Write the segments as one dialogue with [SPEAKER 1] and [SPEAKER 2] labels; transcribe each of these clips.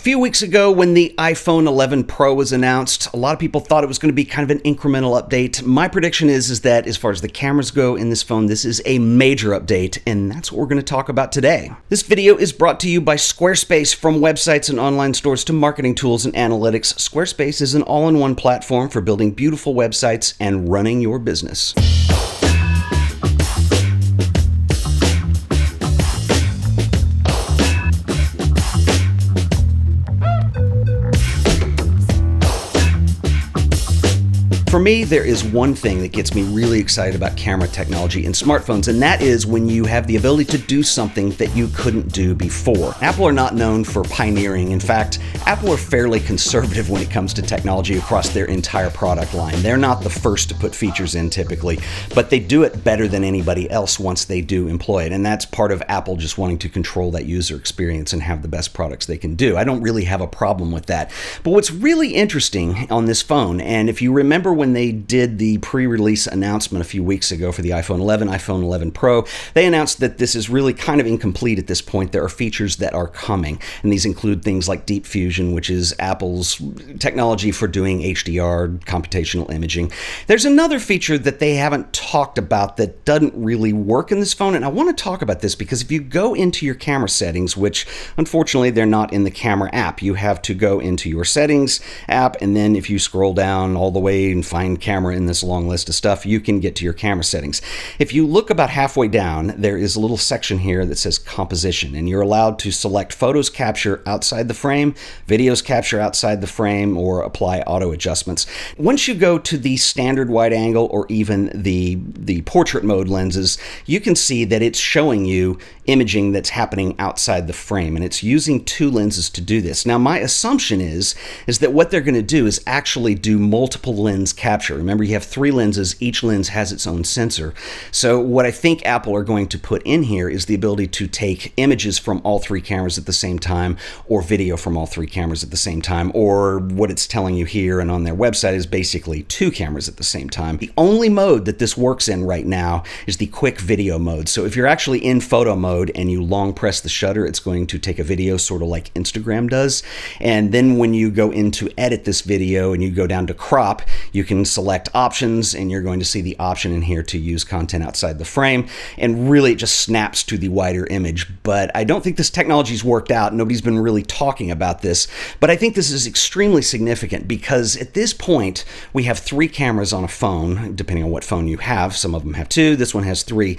[SPEAKER 1] few weeks ago when the iPhone 11 Pro was announced, a lot of people thought it was going to be kind of an incremental update. My prediction is that as far as the cameras go in this phone, this is a major update, and that's what we're going to talk about today. This video is brought to you by Squarespace. From websites and online stores to marketing tools and analytics, Squarespace is an all-in-one platform for building beautiful websites and running your business. For me, there is one thing that gets me really excited about camera technology in smartphones, and that is when you have the ability to do something that you couldn't do before. Apple are not known for pioneering. In fact, Apple are fairly conservative when it comes to technology across their entire product line. They're not the first to put features in typically, but they do it better than anybody else once they do employ it, and that's part of Apple just wanting to control that user experience and have the best products they can do. I don't really have a problem with that. But what's really interesting on this phone, and if you remember when they did the pre-release announcement a few weeks ago for the iPhone 11, iPhone 11 Pro, they announced that this is really kind of incomplete at this point. There are features that are coming, and these include things like Deep Fusion, which is Apple's technology for doing HDR, computational imaging. There's another feature that they haven't talked about that doesn't really work in this phone, and I want to talk about this because if you go into your camera settings, which unfortunately they're not in the camera app, you have to go into your settings app, and then if you scroll down all the way and find camera in this long list of stuff, you can get to your camera settings. If you look about halfway down, there is a little section here that says composition, and you're allowed to select photos capture outside the frame, videos capture outside the frame, or apply auto adjustments. Once you go to the standard wide angle or even the portrait mode lenses, you can see that it's showing you imaging that's happening outside the frame, and it's using two lenses to do this. Now, my assumption is that what they're going to do is actually do multiple lens capture. Remember, you have three lenses. Each lens has its own sensor. So what I think Apple are going to put in here is the ability to take images from all three cameras at the same time, or video from all three cameras at the same time, or what it's telling you here and on their website is basically two cameras at the same time. The only mode that this works in right now is the quick video mode. So if you're actually in photo mode and you long press the shutter, it's going to take a video sort of like Instagram does. And then when you go in to edit this video and you go down to crop, you can select options, and you're going to see the option in here to use content outside the frame, and really it just snaps to the wider image. But I don't think this technology's worked out. Nobody's been really talking about this, but I think this is extremely significant because at this point we have three cameras on a phone, depending on what phone you have. Some of them have two, this one has three,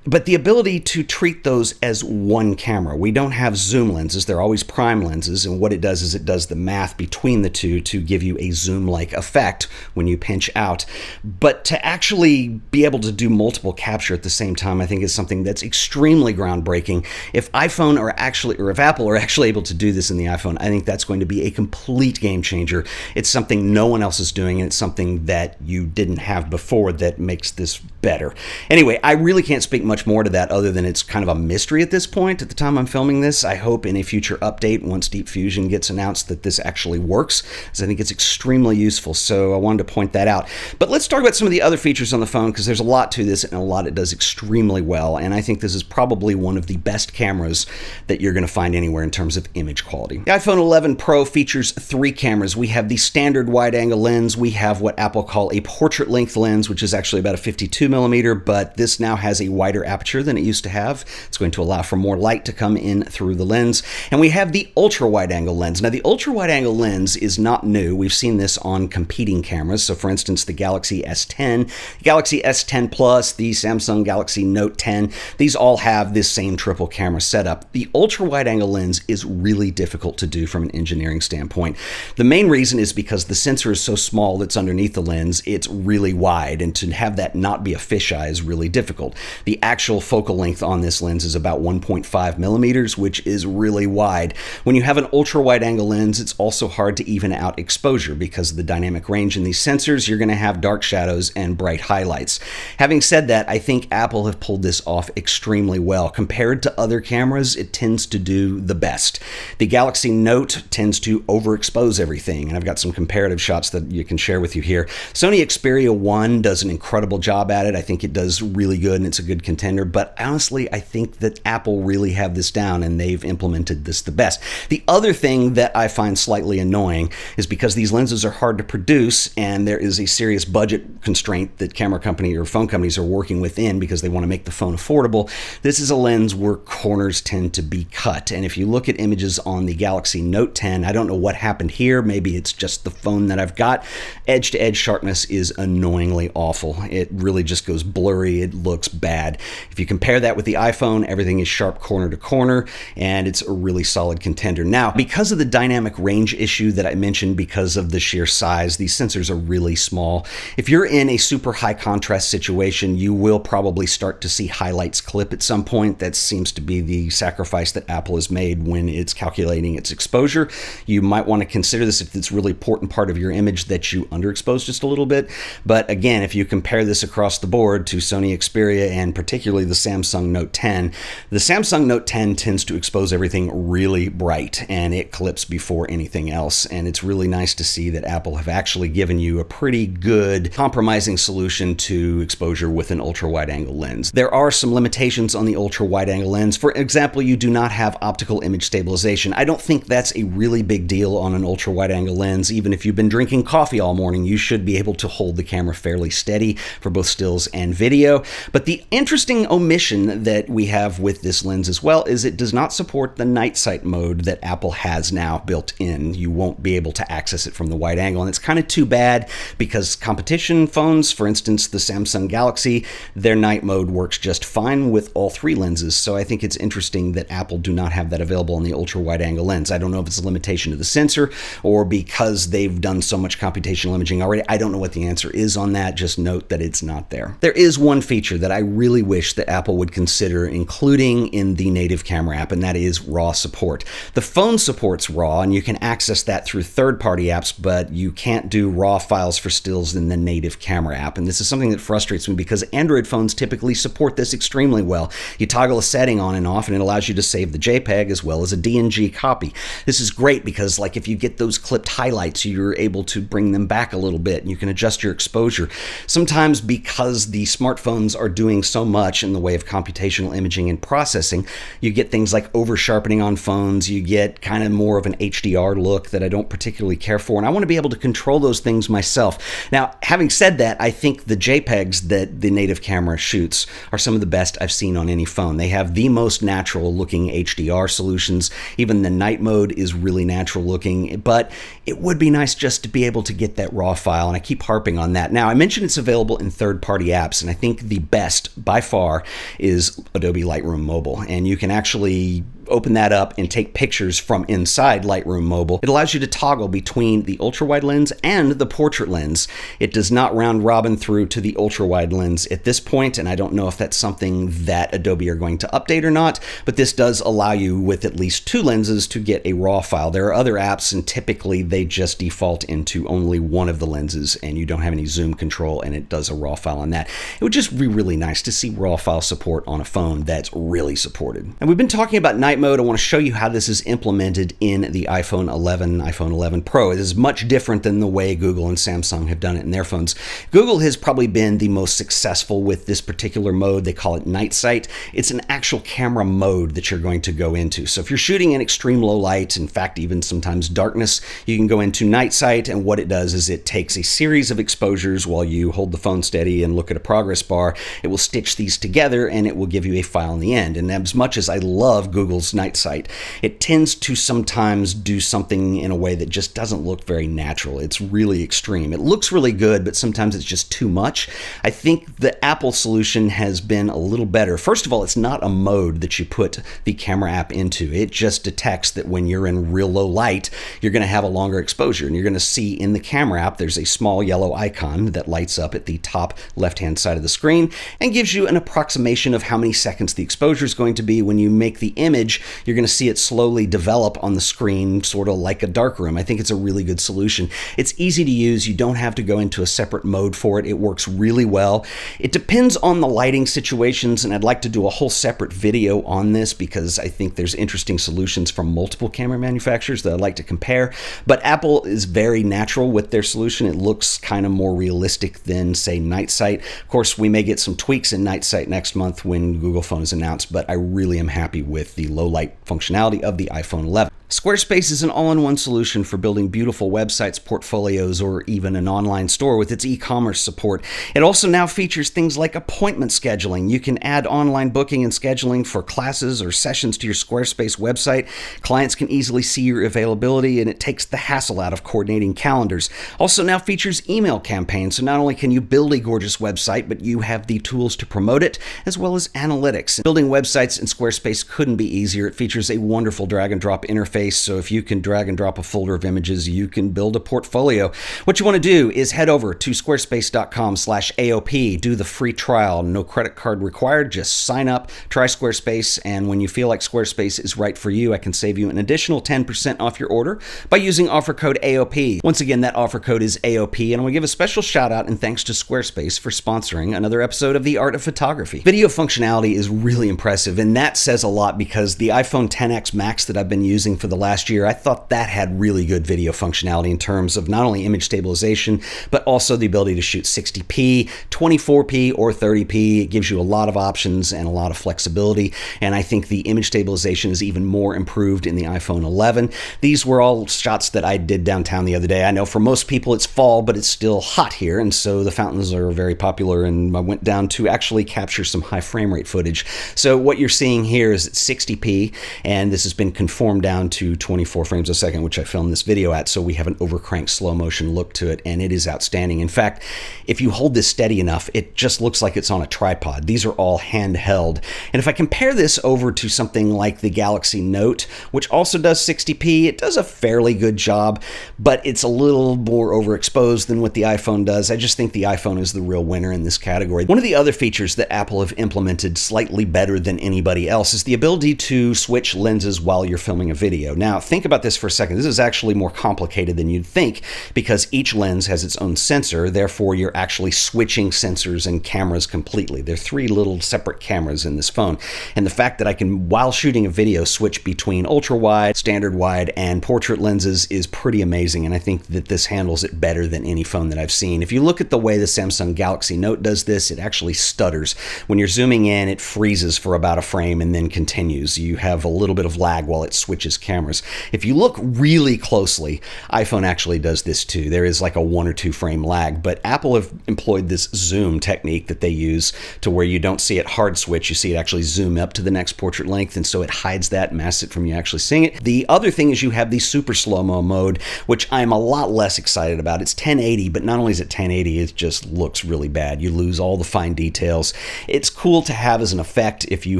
[SPEAKER 1] but the ability to treat those as one camera. We don't have zoom lenses, they're always prime lenses, and what it does is it does the math between the two to give you a zoom-like effect when you pinch out. But to actually be able to do multiple capture at the same time, I think is something that's extremely groundbreaking. If iPhone are actually, or if Apple are actually able to do this in the iPhone, I think that's going to be a complete game changer. It's something no one else is doing, and it's something that you didn't have before that makes this better. Anyway, I really can't speak much more to that other than it's kind of a mystery at this point at the time I'm filming this. I hope in a future update, once Deep Fusion gets announced, that this actually works, because I think it's extremely useful. So I wanted to point that out. But let's talk about some of the other features on the phone, because there's a lot to this and a lot it does extremely well, and I think this is probably one of the best cameras that you're going to find anywhere in terms of image quality. The iPhone 11 Pro features three cameras. We have the standard wide angle lens, we have what Apple call a portrait length lens, which is actually about a 52 millimeter, but this now has a wider aperture than it used to have. It's going to allow for more light to come in through the lens. And we have the ultra wide angle lens. Now, the ultra wide angle lens is not new. We've seen this on competing cameras. So for instance, the Galaxy S10, the Galaxy S10 Plus, the Samsung Galaxy Note 10, these all have this same triple camera setup. The ultra wide angle lens is really difficult to do from an engineering standpoint. The main reason is because the sensor is so small that's underneath the lens, it's really wide, and to have that not be a fisheye is really difficult. The actual focal length on this lens is about 1.5 millimeters, which is really wide. When you have an ultra wide angle lens, it's also hard to even out exposure because of the dynamic range in these sensors. others, you're going to have dark shadows and bright highlights. Having said that, I think Apple have pulled this off extremely well. Compared to other cameras, it tends to do the best. The Galaxy Note tends to overexpose everything, and I've got some comparative shots that you can share with you here. Sony Xperia 1 does an incredible job at it. I think it does really good, and it's a good contender, but honestly, I think that Apple really have this down, and they've implemented this the best. The other thing that I find slightly annoying is because these lenses are hard to produce, and there is a serious budget constraint that camera company or phone companies are working within because they want to make the phone affordable. This is a lens where corners tend to be cut, and if you look at images on the Galaxy Note 10, I don't know what happened here. Maybe it's just the phone that I've got. Edge-to-edge sharpness is annoyingly awful. It really just goes blurry. It looks bad. If you compare that with the iPhone, everything is sharp corner to corner, and it's a really solid contender. Now, because of the dynamic range issue that I mentioned, because of the sheer size, these sensors are really small. If you're in a super high contrast situation, you will probably start to see highlights clip at some point. That seems to be the sacrifice that Apple has made when it's calculating its exposure. You might want to consider this if it's a really important part of your image that you underexpose just a little bit. But again, if you compare this across the board to Sony Xperia and particularly the Samsung Note 10, the Samsung Note 10 tends to expose everything really bright, and it clips before anything else. And it's really nice to see that Apple have actually given you a pretty good compromising solution to exposure with an ultra-wide-angle lens. There are some limitations on the ultra-wide-angle lens. For example, you do not have optical image stabilization. I don't think that's a really big deal on an ultra-wide-angle lens. Even if you've been drinking coffee all morning, you should be able to hold the camera fairly steady for both stills and video. But the interesting omission that we have with this lens as well is it does not support the night sight mode that Apple has now built in. You won't be able to access it from the wide angle, and it's kind of too bad because competition phones, for instance the Samsung Galaxy, their night mode works just fine with all three lenses. So I think it's interesting that Apple do not have that available on the ultra wide angle lens. I don't know if it's a limitation of the sensor or because they've done so much computational imaging already. I don't know what the answer is on that. Just note that it's not there. There is one feature that I really wish that Apple would consider including in the native camera app, and that is RAW support. The phone supports RAW, and you can access that through third-party apps, but you can't do RAW files for stills in the native camera app. And this is something that frustrates me because Android phones typically support this extremely well. You toggle a setting on and off, and it allows you to save the JPEG as well as a DNG copy. This is great because, like, if you get those clipped highlights, you're able to bring them back a little bit, and you can adjust your exposure. Sometimes because the smartphones are doing so much in the way of computational imaging and processing, you get things like over-sharpening on phones. You get kind of more of an HDR look that I don't particularly care for, and I want to be able to control those things myself. Now, having said that, I think the JPEGs that the native camera shoots are some of the best I've seen on any phone. They have the most natural looking HDR solutions. Even the night mode is really natural looking, but it would be nice just to be able to get that RAW file, and I keep harping on that. Now, I mentioned it's available in third-party apps, and I think the best by far is Adobe Lightroom Mobile, and you can actually open that up and take pictures from inside Lightroom Mobile. It allows you to toggle between the ultra-wide lens and the portrait lens. It does not round robin through to the ultra-wide lens at this point, and I don't know if that's something that Adobe are going to update or not, but this does allow you with at least two lenses to get a RAW file. There are other apps, and typically they just default into only one of the lenses, and you don't have any zoom control, and it does a RAW file on that. It would just be really nice to see RAW file support on a phone that's really supported. And we've been talking about night mode. I want to show you how this is implemented in the iPhone 11, iPhone 11 Pro. It is much different than the way Google and Samsung have done it in their phones. Google has probably been the most successful with this particular mode. They call it night sight. It's an actual camera mode that you're going to go into. So if you're shooting in extreme low light, in fact, even sometimes darkness, you can go into night sight, and what it does is it takes a series of exposures while you hold the phone steady and look at a progress bar. It will stitch these together, and it will give you a file in the end. And as much as I love Google's night sight, it tends to sometimes do something in a way that just doesn't look very natural. It's really extreme. It looks really good, but sometimes it's just too much. I think the Apple solution has been a little better. First of all, it's not a mode that you put the camera app into. It just detects that when you're in real low light, you're going to have a longer exposure, and you're going to see in the camera app there's a small yellow icon that lights up at the top left-hand side of the screen and gives you an approximation of how many seconds the exposure is going to be when you make the image image, you're going to see it slowly develop on the screen, sort of like a darkroom. I think it's a really good solution. It's easy to use. You don't have to go into a separate mode for it. It works really well. It depends on the lighting situations, and I'd like to do a whole separate video on this because I think there's interesting solutions from multiple camera manufacturers that I'd like to compare. But Apple is very natural with their solution. It looks kind of more realistic than, say, Night Sight. Of course, we may get some tweaks in Night Sight next month when Google Phone is announced, but I really am happy with the low light functionality of the iPhone 11. Squarespace is an all-in-one solution for building beautiful websites, portfolios, or even an online store with its e-commerce support. It also now features things like appointment scheduling. You can add online booking and scheduling for classes or sessions to your Squarespace website. Clients can easily see your availability, and it takes the hassle out of coordinating calendars. Also now features email campaigns, so not only can you build a gorgeous website, but you have the tools to promote it, as well as analytics. Building websites in Squarespace couldn't be easier. It features a wonderful drag-and-drop interface. So if you can drag and drop a folder of images, you can build a portfolio. What you want to do is head over to squarespace.com/AOP, do the free trial, no credit card required, just sign up, try Squarespace, and when you feel like Squarespace is right for you, I can save you an additional 10% off your order by using offer code AOP. Once again, that offer code is AOP, and I want to give a special shout out and thanks to Squarespace for sponsoring another episode of The Art of Photography. Video functionality is really impressive, and that says a lot because the iPhone XS Max that I've been using for the last year, I thought that had really good video functionality in terms of not only image stabilization, but also the ability to shoot 60p, 24p, or 30p. It gives you a lot of options and a lot of flexibility, and I think the image stabilization is even more improved in the iPhone 11. These were all shots that I did downtown the other day. I know for most people it's fall, but it's still hot here, and so the fountains are very popular, and I went down to actually capture some high frame rate footage. So what you're seeing here is at 60p, and this has been conformed down to 24 frames a second, which I filmed this video at, so we have an overcranked slow motion look to it, and it is outstanding. In fact, if you hold this steady enough, it just looks like it's on a tripod. These are all handheld. And if I compare this over to something like the Galaxy Note, which also does 60p, it does a fairly good job, but it's a little more overexposed than what the iPhone does. I just think the iPhone is the real winner in this category. One of the other features that Apple have implemented slightly better than anybody else is the ability to switch lenses while you're filming a video. Now, think about this for a second. This is actually more complicated than you'd think because each lens has its own sensor. Therefore, you're actually switching sensors and cameras completely. There are three little separate cameras in this phone. And the fact that I can, while shooting a video, switch between ultra-wide, standard wide, and portrait lenses is pretty amazing. And I think that this handles it better than any phone that I've seen. If you look at the way the Samsung Galaxy Note does this, it actually stutters. When you're zooming in, it freezes for about a frame and then continues. You have a little bit of lag while it switches cameras. If you look really closely, iPhone actually does this too. There is like a 1 or 2 frame lag, but Apple have employed this zoom technique that they use to where you don't see it hard switch, you see it actually zoom up to the next portrait length, and so it hides that, masks it from you actually seeing it. The other thing is you have the super slow-mo mode, which I'm a lot less excited about. It's 1080, but not only is it 1080, it just looks really bad. You lose all the fine details. It's cool to have as an effect if you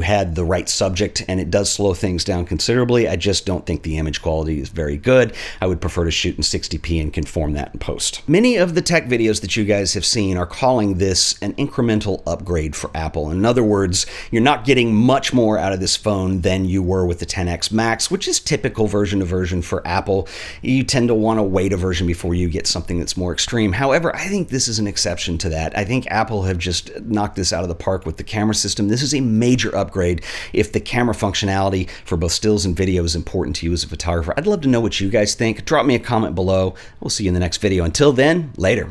[SPEAKER 1] had the right subject, and it does slow things down considerably. I just don't think the image quality is very good. I would prefer to shoot in 60p and conform that in post. Many of the tech videos that you guys have seen are calling this an incremental upgrade for Apple. In other words, you're not getting much more out of this phone than you were with the XS Max, which is typical version to version for Apple. You tend to want to wait a version before you get something that's more extreme. However, I think this is an exception to that. I think Apple have just knocked this out of the park with the camera system. This is a major upgrade if the camera functionality for both stills and video is important to you as a photographer. I'd love to know what you guys think. Drop me a comment below. We'll see you in the next video. Until then, later.